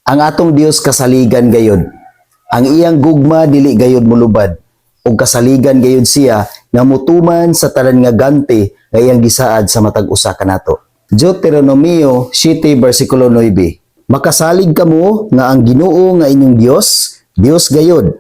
Ang atong Dios kasaligan gayud. Ang iyang gugma dili gayud mulubad. Ug kasaligan gayud siya nga mutuman sa tanan nga ganti nga iyang gisaad sa matag usa kanato. Deuteronomio 7 versikulo 9. Makasalig kamo nga ang Ginoo nga inyong Dios, Dios gayud.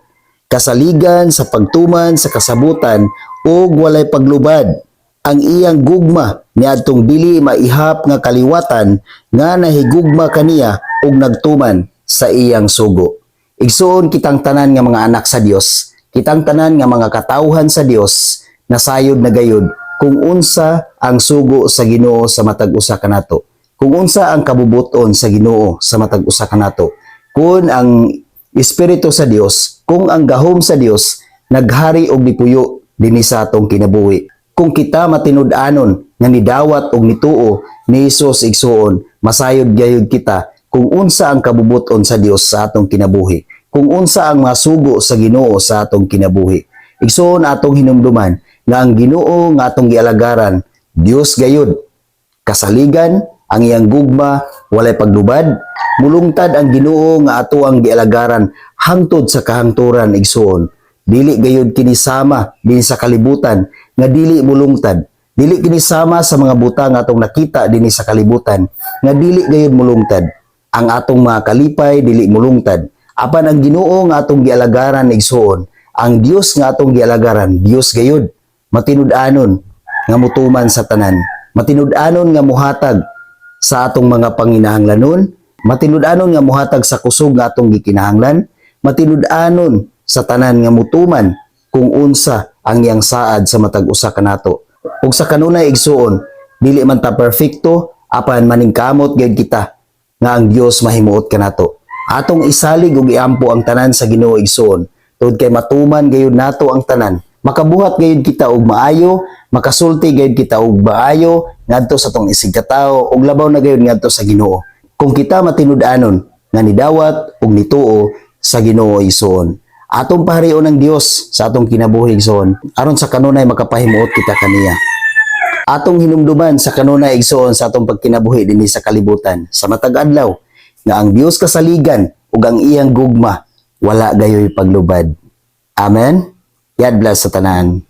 Kasaligan sa pagtuman sa kasabutan ug walay paglubad. Ang iyang gugma niadtong dili maihap nga kaliwatan nga nahigugma kaniya ug nagtuman sa iyang sugo. Igsuon kitang tanan nga mga anak sa Dios, kitang tanan nga mga katawhan sa Dios, nasayod na gayud kung unsa ang sugo sa Ginoo sa matag usa kanato. Kung unsa ang kabubuton sa Ginoo sa matag usa kanato. Kung ang Espiritu sa Dios, kung ang gahom sa Dios naghari og nipuyo dinhi sa atong kinabuhi. Kung kita matinud-anon nga nidawat og nituo ni Hesus igsuon, masayod gayud kita kung unsa ang kabubuton sa Dios sa atong kinabuhi. Kung unsa ang masugo sa Ginoo sa atong kinabuhi. Igsuon atong hinumduman nga ang Ginoo nga atong gialagaran, Dios gayud. Kasaligan ang iyang gugma walay paglubad, mulungtad ang Ginoo nga ato ang gialagaran hangtod sa kahangturan igsuon. Dili gayud kini sama dinhi sa kalibutan nga dili mulungtad. Dili kini sama sa mga butang atong nakita dinhi sa kalibutan nga dili gayud mulungtad. Ang atong mga kalipay dili mulungtad. Apan ang Ginoo nga atong gialagaran igsuon, ang Dios nga atong gialagaran, Dios gayud. Matinud-anon nga mutuman sa tanan. Matinud-anon nga muhatag sa atong mga panginahanglanon. Matinud-anon nga muhatag sa kusog nga atong gikinahanglan. Matinud-anon sa tanan nga mutuman kung unsa ang iyang saad sa matag usa kanato. Ug sa kanunay igsuon, dili man ta perfecto, apan maningkamot gyud kita nga ang Dios mahimuot kanato. Atong isalig ug iampo ang tanan sa Ginoo igsuon, tungod kay matuman gayud nato ang tanan. Makabuhat gayud kita og maayo, makasulti gayud kita og maayo ngadto sa tong isig katao ug labaw na gayud ngadto sa Ginoo. Kung kita matinud-anon nga nidawat ug nituo sa Ginoo igsuon. Atong paharion ng Dios sa atong kinabuhi igsoon aron sa kanunay makapahimuot kita kaniya. Atong hinumduman sa kanunay igsoon sa atong pagkinabuhi dinhi sa kalibutan sa matag adlaw nga ang Dios kasaligan ug ang iyang gugma wala gayoy paglubad. Amen. God bless sa tanan.